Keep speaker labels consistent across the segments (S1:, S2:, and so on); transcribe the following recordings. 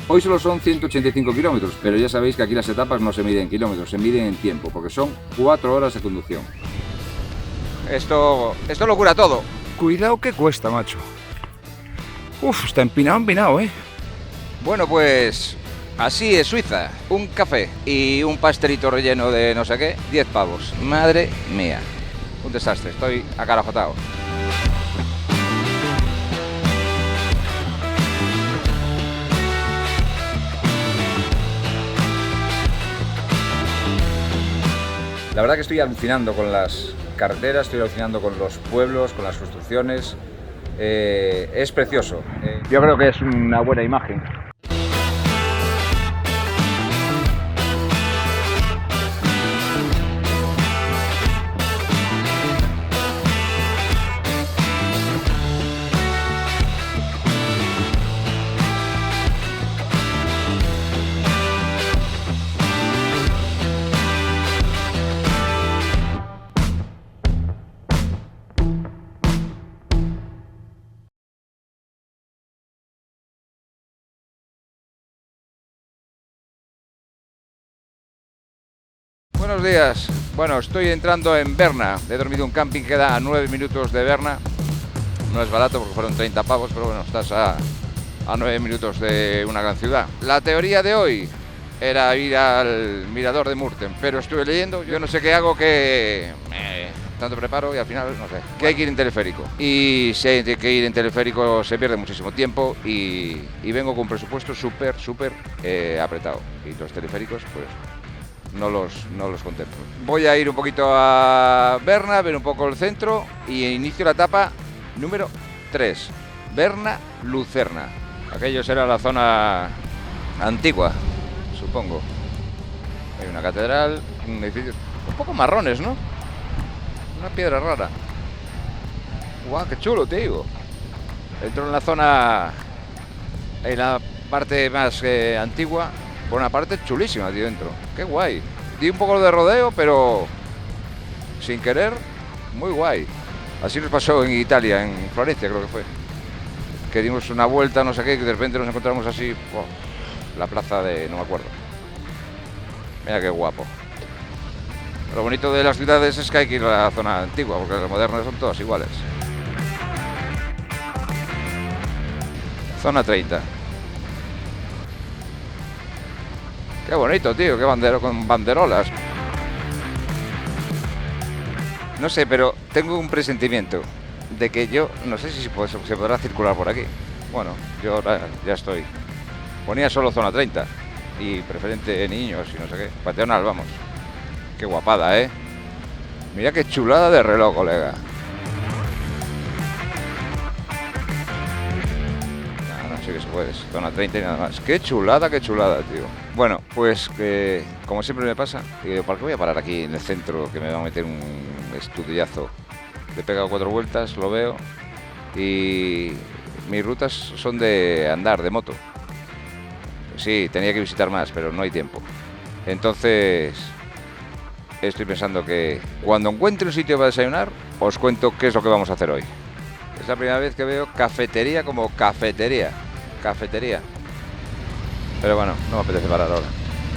S1: Hoy solo son 185 kilómetros, pero ya sabéis que aquí las etapas no se miden en kilómetros, se miden en tiempo, porque son 4 horas de conducción.
S2: Esto lo cura todo.
S3: Cuidado que cuesta, macho. Uf, está empinado, ¿eh?
S2: Bueno, pues así es Suiza. Un café y un pastelito relleno de no sé qué, 10 pavos. Madre mía. Un desastre, estoy acarajotado.
S1: La verdad que estoy alucinando con las carreteras, estoy alucinando con los pueblos, con las construcciones. Es precioso.
S3: Yo creo que es una buena imagen.
S2: Buenos días. Bueno, estoy entrando en Berna. He dormido en un camping que queda a 9 minutos de Berna. No es barato porque fueron 30 pavos, pero bueno, estás a 9 minutos de una gran ciudad. La teoría de hoy era ir al mirador de Murten, pero estuve leyendo, yo no sé qué hago, que tanto preparo y al final no sé, que hay que ir en teleférico. Y si hay que ir en teleférico se pierde muchísimo tiempo y vengo con un presupuesto súper apretado. Y los teleféricos, pues no los contemplo. Voy a ir un poquito a Berna, ver un poco el centro y inicio la etapa número 3, Berna-Lucerna. Aquello será la zona antigua, supongo. Hay una catedral, un edificio un poco marrones, ¿no? Una piedra rara. ¡Guau, qué chulo, te digo! Entro en la zona, en la parte más antigua, por una parte chulísima, tío, dentro. ¡Qué guay! Di un poco de rodeo, pero sin querer, muy guay. Así nos pasó en Italia, en Florencia creo que fue. Que dimos una vuelta, no sé qué, que de repente nos encontramos así, la plaza de... no me acuerdo. Mira qué guapo. Lo bonito de las ciudades es que hay que ir a la zona antigua, porque las modernas son todas iguales. Zona 30. Qué bonito, tío, qué bandero con banderolas. No sé, pero tengo un presentimiento de que yo, no sé si se podrá circular por aquí. Bueno, yo ahora ya estoy. Ponía solo zona 30 y preferente niños y no sé qué. Peatonal, vamos. Qué guapada, ¿eh? Mira qué chulada de reloj, colega. Nada, sí que se puede. Zona 30 y nada más. Qué chulada, tío. Bueno, pues como siempre me pasa, digo, ¿para qué voy a parar aquí en el centro que me va a meter un estudiazo? Le he pegado 4 vueltas, lo veo, y mis rutas son de andar, de moto. Sí, tenía que visitar más, pero no hay tiempo. Entonces, estoy pensando que cuando encuentre un sitio para desayunar, os cuento qué es lo que vamos a hacer hoy. Es la primera vez que veo cafetería como cafetería. Pero bueno, no me apetece parar ahora.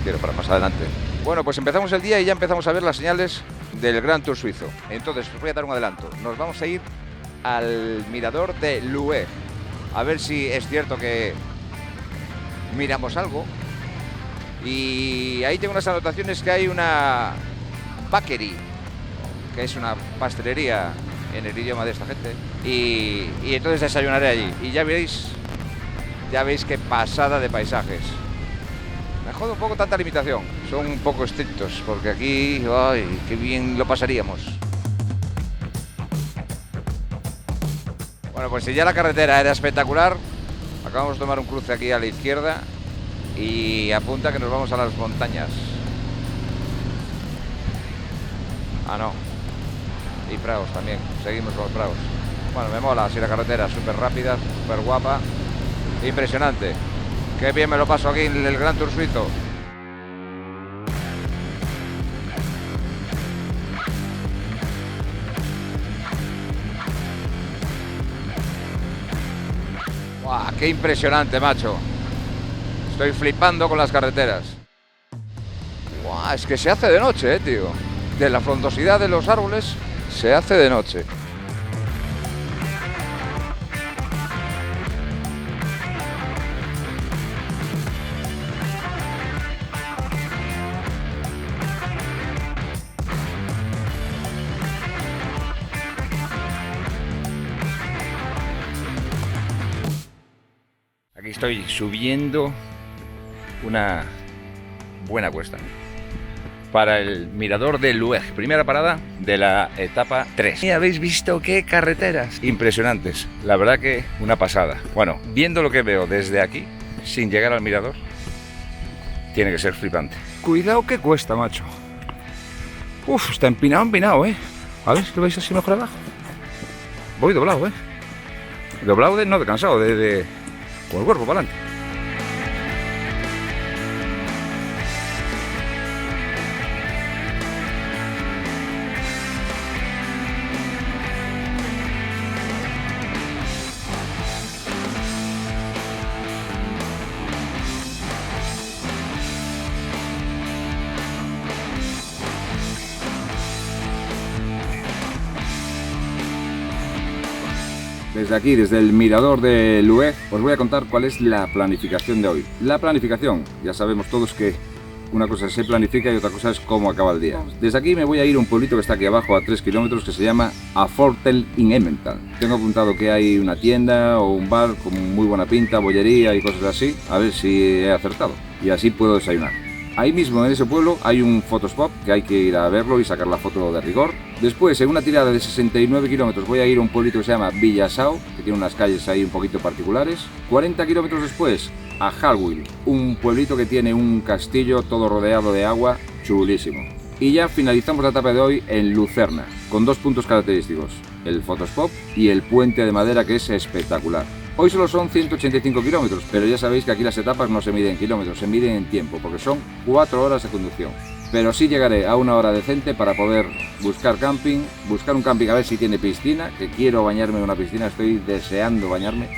S2: Quiero parar más adelante. Bueno, pues empezamos el día y ya empezamos a ver las señales del Gran Tour suizo. Entonces, os voy a dar un adelanto. Nos vamos a ir al mirador de Lueg. A ver si es cierto que miramos algo. Y ahí tengo unas anotaciones que hay una bakery, que es una pastelería en el idioma de esta gente. Y entonces desayunaré allí. Y ya veis qué pasada de paisajes. Me jode un poco tanta limitación. Son un poco estrictos, porque aquí, ay, qué bien lo pasaríamos. Bueno, pues si ya la carretera era espectacular, acabamos de tomar un cruce aquí a la izquierda y apunta que nos vamos a las montañas. Ah, no. Y prados también, seguimos con los prados. Bueno, me mola, así la carretera, súper rápida, súper guapa. Impresionante. Qué bien me lo paso aquí en el Gran Tour suizo. ¡Guau! ¡Qué impresionante, macho! Estoy flipando con las carreteras. Buah, es que se hace de noche, tío. De la frondosidad de los árboles se hace de noche.
S3: Aquí estoy subiendo una buena cuesta para el mirador de Lueg, primera parada de la etapa 3. ¿Y habéis visto qué carreteras? Impresionantes, la verdad que una pasada. Bueno, viendo lo que veo desde aquí, sin llegar al mirador, tiene que ser flipante. Cuidado que cuesta, macho. Uf, está empinado, A ver, ¿lo veis así mejor abajo? Voy doblado, Doblado no de cansado, con el cuerpo para adelante. Desde aquí, desde el mirador de Lueg, os voy a contar cuál es la planificación de hoy. La planificación, ya sabemos todos que una cosa se planifica y otra cosa es cómo acaba el día. Desde aquí me voy a ir a un pueblito que está aquí abajo a 3 kilómetros que se llama Afortel in Emmental. Tengo apuntado que hay una tienda o un bar con muy buena pinta, bollería y cosas así, a ver si he acertado. Y así puedo desayunar. Ahí mismo en ese pueblo hay un photospot que hay que ir a verlo y sacar la foto de rigor. Después, en una tirada de 69 kilómetros, voy a ir a un pueblito que se llama Villasao, que tiene unas calles ahí un poquito particulares. 40 kilómetros después, a Halwil, un pueblito que tiene un castillo todo rodeado de agua, chulísimo. Y ya finalizamos la etapa de hoy en Lucerna, con 2 puntos característicos, el photospot y el puente de madera, que es espectacular. Hoy solo son 185 kilómetros, pero ya sabéis que aquí las etapas no se miden en kilómetros, se miden en tiempo, porque son 4 horas de conducción. Pero sí llegaré a una hora decente para poder buscar un camping a ver si tiene piscina, que quiero bañarme en una piscina, estoy deseando bañarme.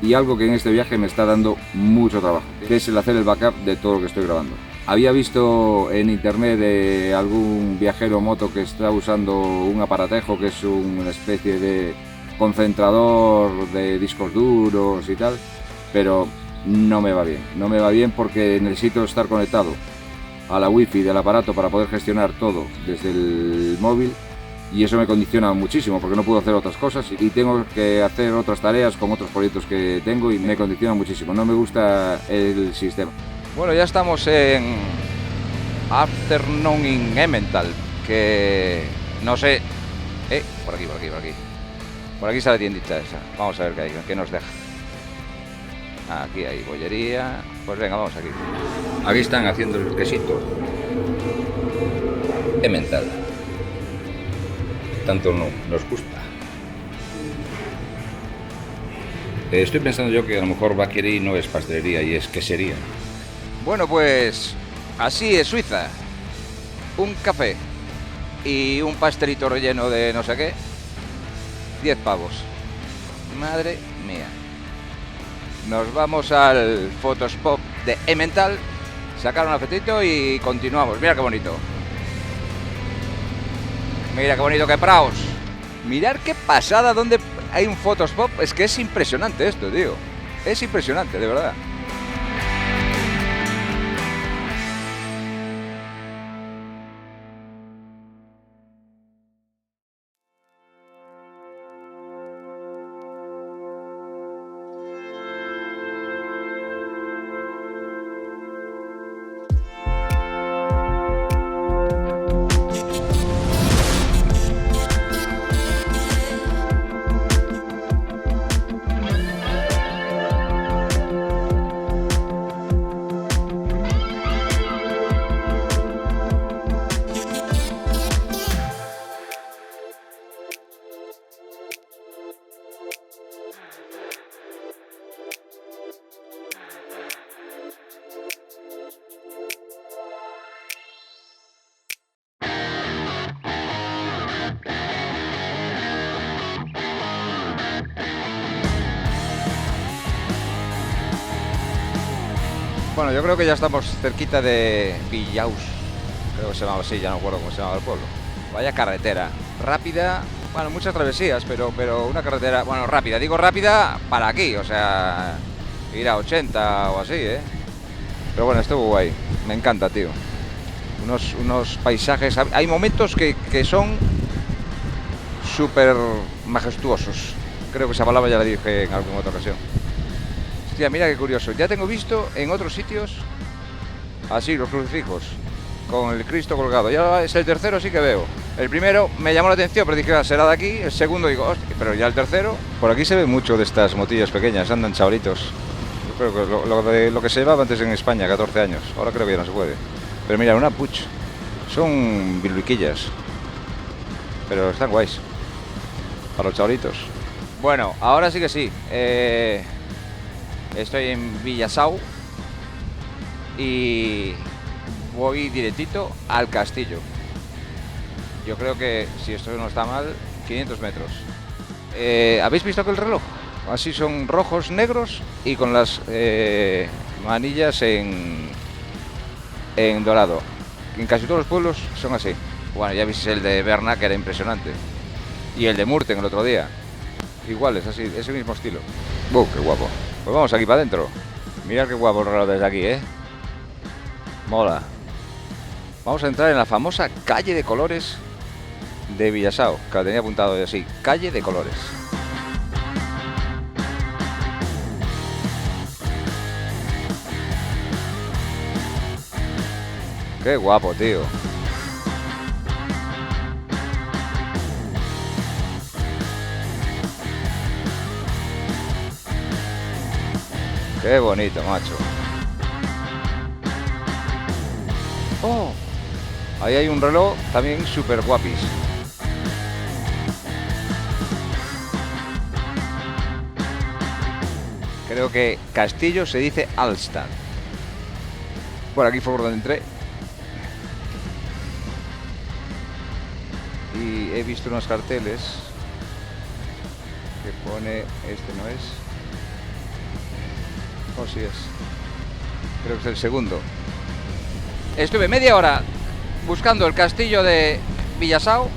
S3: Y algo que en este viaje me está dando mucho trabajo, que es el hacer el backup de todo lo que estoy grabando. Había visto en internet de algún viajero moto que está usando un aparatejo que es una especie de concentrador de discos duros y tal, pero no me va bien. No me va bien porque necesito estar conectado a la wifi del aparato para poder gestionar todo desde el móvil y eso me condiciona muchísimo porque no puedo hacer otras cosas y tengo que hacer otras tareas con otros proyectos que tengo y me condiciona muchísimo. No me gusta el sistema.
S2: Bueno, ya estamos en Afternoon in Emmental, que no sé... por aquí. Por aquí está la tiendita esa. Vamos a ver qué hay, qué nos deja. Aquí hay bollería. Pues venga, vamos aquí.
S3: Aquí están haciendo el quesito Emmental. Tanto nos gusta. Estoy pensando yo que a lo mejor Bakery no es pastelería y es quesería.
S2: Bueno, pues así es Suiza. Un café y un pastelito relleno de no sé qué. 10 pavos. Madre mía. Nos vamos al photospot de Emmental, sacar un afetito y continuamos. Mira qué bonito. Mira qué bonito que praos. Mirad qué pasada donde hay un photospot. Es que es impresionante esto, tío. Es impresionante, de verdad. Bueno, yo creo que ya estamos cerquita de Villaus. Creo que se llamaba así, ya no recuerdo cómo se llamaba el pueblo. Vaya carretera. Rápida. Bueno, muchas travesías, pero una carretera... Bueno, rápida. Digo rápida para aquí, o sea... Ir a 80 o así, ¿eh? Pero bueno, estuvo guay. Me encanta, tío. Unos paisajes... Hay momentos que son súper majestuosos. Creo que esa palabra ya la dije en alguna otra ocasión. Hostia, mira qué curioso. Ya tengo visto en otros sitios así los crucifijos con el Cristo colgado. Ya es el tercero, sí que veo. El primero me llamó la atención, pero dije, será de aquí. El segundo digo, hostia, pero ya el tercero. Por aquí se ve mucho de estas motillas pequeñas, andan chavalitos. Yo creo que lo que se llevaba antes en España, 14 años. Ahora creo que ya no se puede. Pero mira, una puch. Son biluiquillas. Pero están guays. Para los chavalitos. Bueno, ahora sí que sí. Estoy en Villassau y voy directito al castillo. Yo creo que, si esto no está mal, 500 metros. ¿Habéis visto aquel reloj? Así son rojos, negros y con las manillas en dorado. En casi todos los pueblos son así. Bueno, ya visteis el de Berna, que era impresionante. Y el de Murten el otro día. Iguales, así, ese mismo estilo. ¡Qué guapo! Pues vamos aquí para adentro. Mirad qué guapo el reloj desde aquí, ¿eh? Mola. Vamos a entrar en la famosa calle de colores de Villassau, que la tenía apuntado así, calle de colores. Qué guapo, tío. Qué bonito, macho. Oh, ahí hay un reloj también súper guapis. Creo que Castillo se dice Alstad. Por aquí fue por donde entré. Y he visto unos carteles que pone, este no es. Oh, sí es. Creo que es el segundo. Estuve media hora buscando el castillo de Villassau.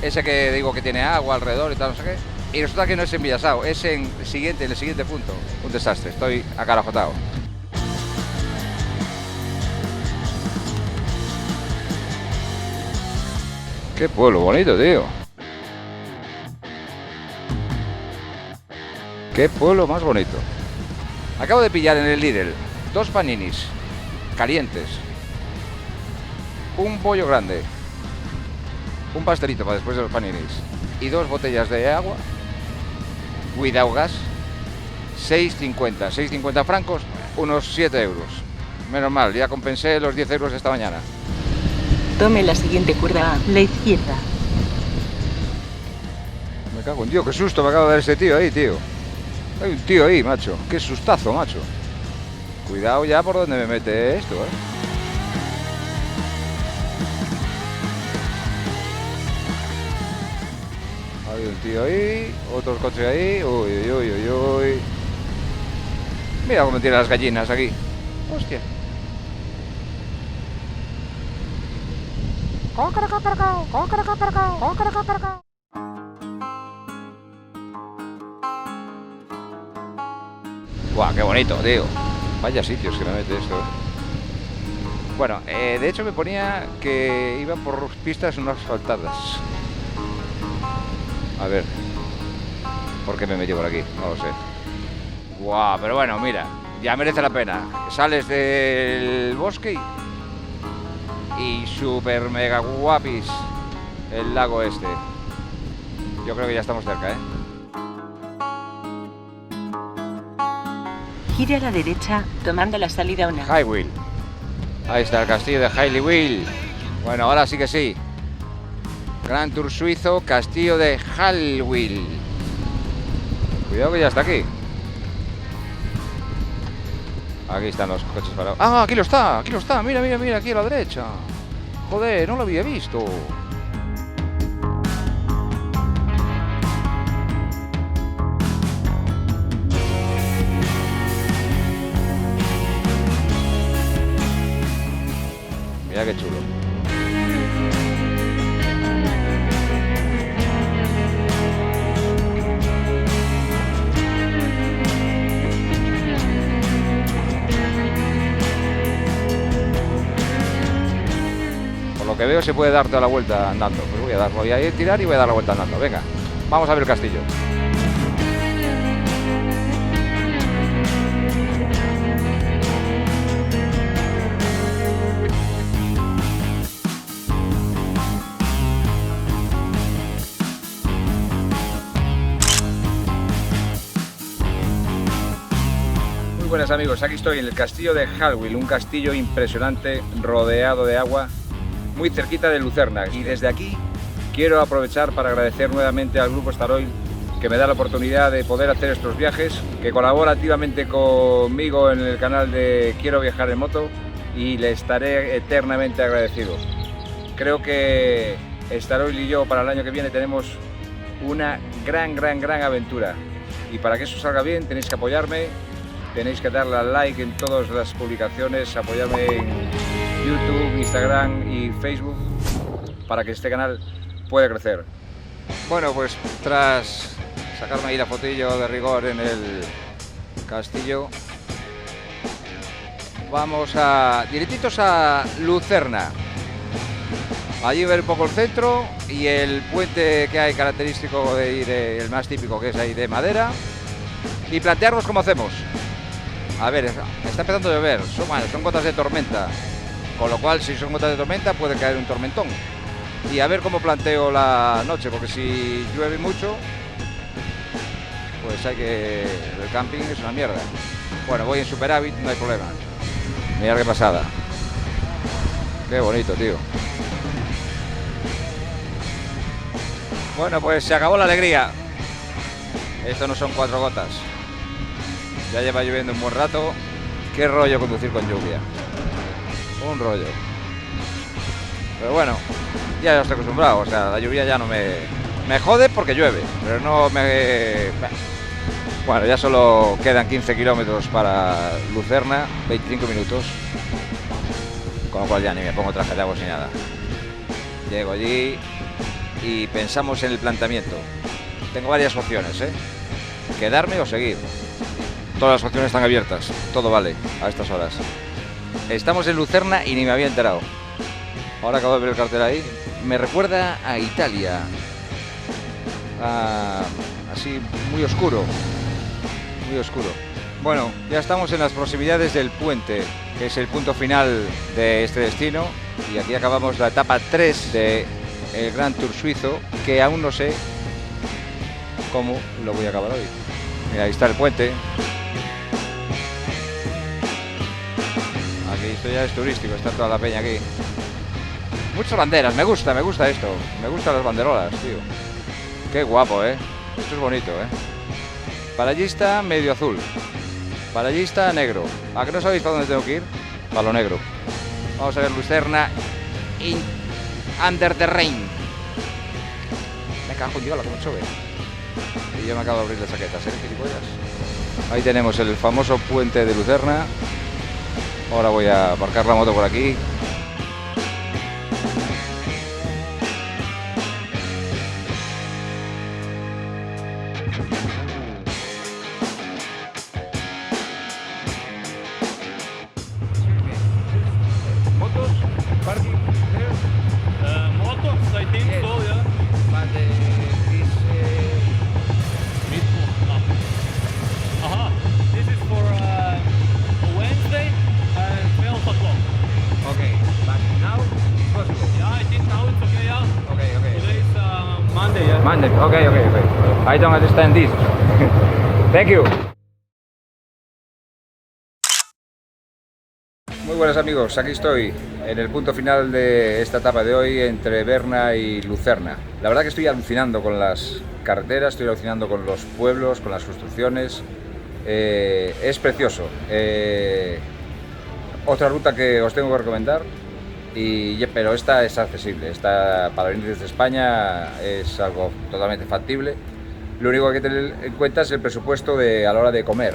S2: Ese que digo que tiene agua alrededor y tal, no sé qué. Y resulta que no es en Villassau, es en el siguiente punto. Un desastre, estoy acarajotado. Qué pueblo bonito, tío. Qué pueblo más bonito. Acabo de pillar en el Lidl 2 paninis calientes, un bollo grande, un pastelito para después de los paninis y 2 botellas de agua. Cuidado gas, 6,50 francos, unos 7 euros. Menos mal, ya compensé los 10 euros esta mañana.
S4: Tome la siguiente curva a la izquierda.
S2: Me cago en Dios, qué susto me acaba de dar ese tío ahí, tío. Hay un tío ahí, macho. Qué sustazo, macho. Cuidado ya por donde me mete esto, ¿eh? Hay un tío ahí, otros coches ahí. Uy, uy, uy, uy. Mira cómo tiene las gallinas aquí. Hostia. Guau, qué bonito, tío. Vaya sitios que me mete esto, ¿eh? Bueno, de hecho me ponía que iba por pistas no asfaltadas. A ver. ¿Por qué me metió por aquí? No lo sé. Guau, pero bueno, mira. Ya merece la pena. Sales del bosque y super mega guapis el lago este. Yo creo que ya estamos cerca, ¿eh?
S4: Gire a la derecha, tomando la salida una.
S2: Highwheel. Ahí está el castillo de Highwheel. Bueno, ahora sí que sí. Gran Tour suizo, castillo de Highwheel. Cuidado que ya está aquí. Aquí están los coches parados. ¡Ah, aquí lo está! Aquí lo está. Mira, mira, mira, aquí a la derecha. Joder, no lo había visto. Mira qué chulo. Por lo que veo se puede dar toda la vuelta andando. Pues voy a ir tirar y voy a dar la vuelta andando. Venga, vamos a ver el castillo.
S1: Buenas amigos, aquí estoy en el castillo de Halwil, un castillo impresionante rodeado de agua, muy cerquita de Lucerna, y desde aquí quiero aprovechar para agradecer nuevamente al Grupo Staroil que me da la oportunidad de poder hacer estos viajes, que colabora activamente conmigo en el canal de Quiero Viajar en Moto, y le estaré eternamente agradecido. Creo que Staroil y yo para el año que viene tenemos una gran aventura, y para que eso salga bien tenéis que apoyarme. Tenéis que darle al like en todas las publicaciones, apoyarme en YouTube, Instagram y Facebook para que este canal pueda crecer.
S2: Bueno, pues tras sacarme ahí la fotillo de rigor en el castillo, vamos directitos a Lucerna. Allí ver un poco el centro y el puente que hay característico de ir, el más típico, que es ahí de madera, y plantearnos cómo hacemos. A ver, está empezando a llover, son gotas de tormenta, con lo cual si son gotas de tormenta puede caer un tormentón. Y a ver cómo planteo la noche, porque si llueve mucho, pues el camping es una mierda. Bueno, voy en superávit, no hay problema. Mirad qué pasada. Qué bonito, tío. Bueno, pues se acabó la alegría. Esto no son 4 gotas. Ya lleva lloviendo un buen rato. Qué rollo conducir con lluvia. Un rollo. Pero bueno, ya estoy acostumbrado. O sea, la lluvia ya no me jode porque llueve. Pero no me... Bueno, ya solo quedan 15 kilómetros para Lucerna, 25 minutos. Con lo cual ya ni me pongo traje de agua ni nada. Llego allí y pensamos en el planteamiento. Tengo varias opciones, ¿eh? Quedarme o seguir. Todas las opciones están abiertas, todo vale a estas horas. Estamos en Lucerna y ni me había enterado. Ahora acabo de ver el cartel ahí. Me recuerda a Italia. Así, muy oscuro. Muy oscuro. Bueno, ya estamos en las proximidades del puente, que es el punto final de este destino. Y aquí acabamos la etapa 3 del Gran Tour suizo, que aún no sé cómo lo voy a acabar hoy. Mira, ahí está el puente. Aquí esto ya es turístico, está toda la peña aquí. Muchas banderas, me gusta esto. Me gustan las banderolas, tío. Qué guapo, esto es bonito, Parallista medio azul. Parallista negro. ¿A que no sabéis para dónde tengo que ir? Para lo negro. Vamos a ver Lucerna Under the Rain. Me cago en Dios, como chove. Y yo me acabo de abrir la chaqueta, ¿seré gilipollas? Ahí tenemos el famoso puente de Lucerna. Ahora voy a aparcar la moto por aquí. ¿Motos? ¿Parking?
S5: Motos, I think so, yeah. Aha, this is for Wednesday and 12 o'clock.
S2: Okay, but now it's possible.
S5: Yeah, I think now it's okay, yeah.
S2: Okay.
S5: Today is Monday, yeah.
S2: Monday. Okay. I don't understand this. Thank you.
S1: Muy buenas amigos, aquí estoy en el punto final de esta etapa de hoy entre Berna y Lucerna. La verdad que estoy alucinando con las carreteras, estoy alucinando con los pueblos, con las construcciones. Es precioso. Otra ruta que os tengo que recomendar, pero esta es accesible. Esta, para venir desde España, es algo totalmente factible. Lo único que hay que tener en cuenta es el presupuesto a la hora de comer.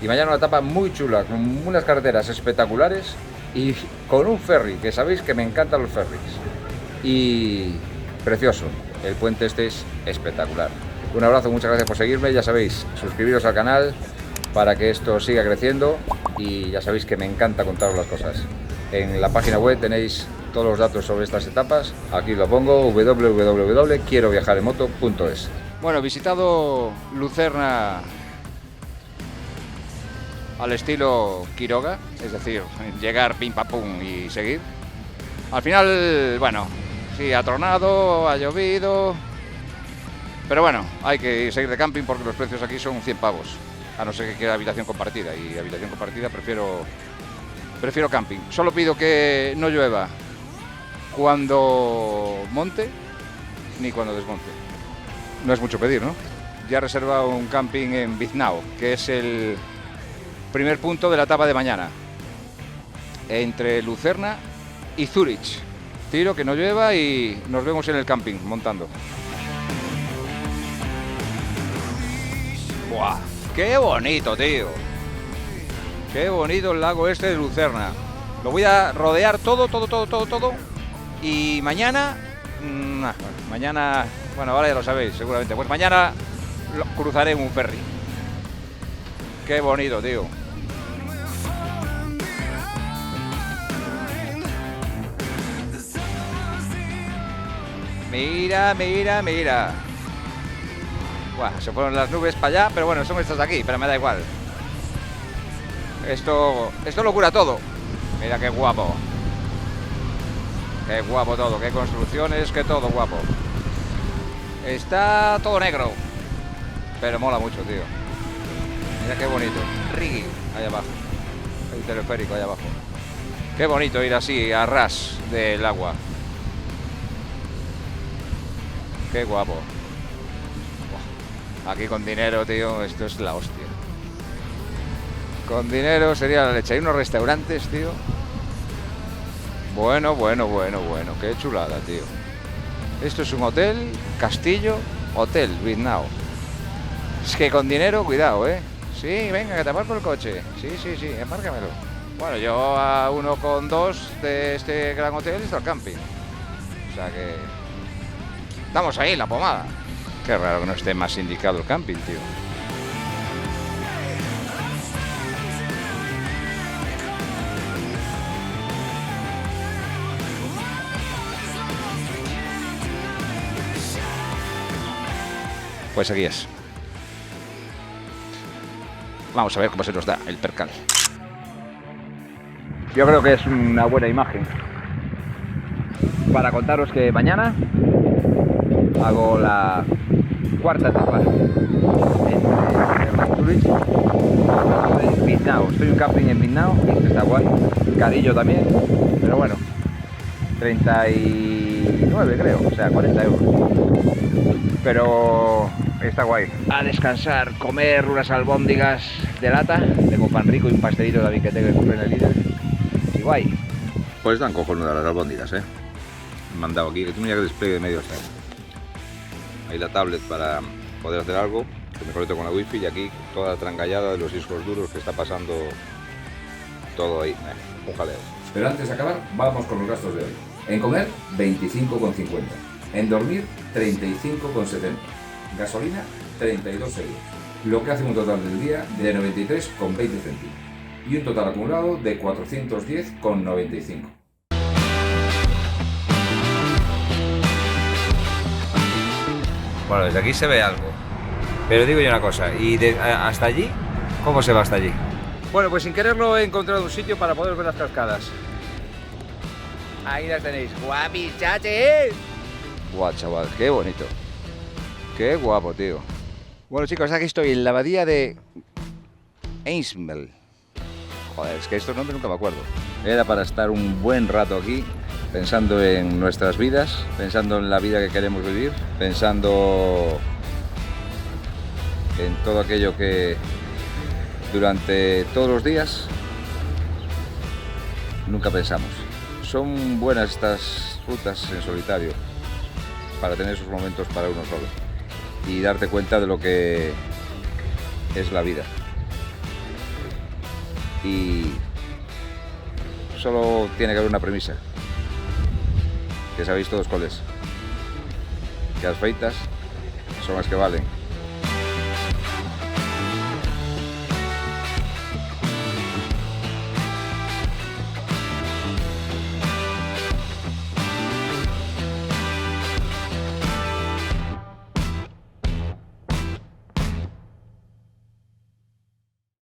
S1: Y mañana una etapa muy chula, con unas carreteras espectaculares y con un ferry, que sabéis que me encantan los ferries. Y precioso, el puente este es espectacular. Un abrazo, muchas gracias por seguirme, ya sabéis, suscribiros al canal para que esto siga creciendo y ya sabéis que me encanta contaros las cosas. En la página web tenéis todos los datos sobre estas etapas, aquí lo pongo, www.quieroviajaremoto.es.
S2: Bueno, visitado Lucerna al estilo Quiroga, es decir, llegar pim pam pum y seguir. Al final, bueno, sí, ha tronado, ha llovido, pero bueno, hay que seguir de camping porque los precios aquí son 100 pavos, a no ser que quiera habitación compartida, y habitación compartida prefiero camping. Solo pido que no llueva cuando monte ni cuando desmonte. No es mucho pedir, ¿no? Ya he reservado un camping en Biznao, que es el primer punto de la etapa de mañana, entre Lucerna y Zurich. Tiro que no llueva y nos vemos en el camping montando. ¡Buah! ¡Qué bonito, tío! ¡Qué bonito el lago este de Lucerna! Lo voy a rodear todo. Y mañana... mañana... Bueno, ahora ya lo sabéis, seguramente. Pues mañana cruzaré en un ferry. ¡Qué bonito, tío! Mira. Buah, se fueron las nubes para allá, pero bueno, son estas de aquí, pero me da igual. Esto lo cura todo. Mira qué guapo. Qué guapo todo, qué construcciones, qué todo guapo. Está todo negro, pero mola mucho, tío. Mira qué bonito. Rigi, ahí abajo. El teleférico ahí abajo. Qué bonito ir así, a ras del agua. Qué guapo. Buah. Aquí con dinero, tío, esto es la hostia. Con dinero sería la leche. Hay unos restaurantes, tío. Bueno. Qué chulada, tío. Esto es un hotel, castillo, hotel, Biznao. Es que con dinero, cuidado, ¿eh? Sí, venga, que te aparco el coche. Sí, apárcamelo. Bueno, yo a 1,2 de este gran hotel está el camping. O sea que... estamos ahí, la pomada. Qué raro que no esté más indicado el camping, tío. Pues aquí es. Vamos a ver cómo se nos da el percal. Yo creo que es una buena imagen para contaros que mañana hago la cuarta etapa entre Zurich y Biznao. Estoy en un camping en Biznao, que está guay, carillo también, pero bueno, 39 creo, o sea 40 euros. Pero está guay. A descansar, comer unas albóndigas de lata. Tengo pan rico y un pastelito de que tengo que comprar en el líder. Y guay.
S3: Pues están cojonudas las albóndigas, ¿eh? Me han mandado aquí, que tú mira que despliegue de medio está. Ahí la tablet para poder hacer algo, que me conecto con la wifi, y aquí toda la trangallada de los discos duros que está pasando todo ahí. Un jaleo. Pero antes de acabar, vamos con los gastos de hoy. En comer, 25,50. En dormir, 35,70. Gasolina, 32 euros. Lo que hace un total del día de 93,20 céntimos. Y un total acumulado de 410,95.
S1: Bueno, desde aquí se ve algo. Pero digo yo una cosa, ¿y hasta allí? ¿Cómo se va hasta allí? Bueno, pues sin quererlo he encontrado un sitio para poder ver las cascadas. Ahí las tenéis. ¡Guapis, chaches! Guau, chaval, qué bonito. Qué guapo, tío. Bueno, chicos, aquí estoy en la abadía de Einsmel. Joder, es que estos nombres nunca me acuerdo. Era para estar un buen rato aquí, pensando en nuestras vidas, pensando en la vida que queremos vivir, pensando en todo aquello que durante todos los días nunca pensamos. Son buenas estas rutas en solitario para tener esos momentos para uno solo y darte cuenta de lo que es la vida. Y solo tiene que haber una premisa, que sabéis todos cuál es, que las feitas son las que valen.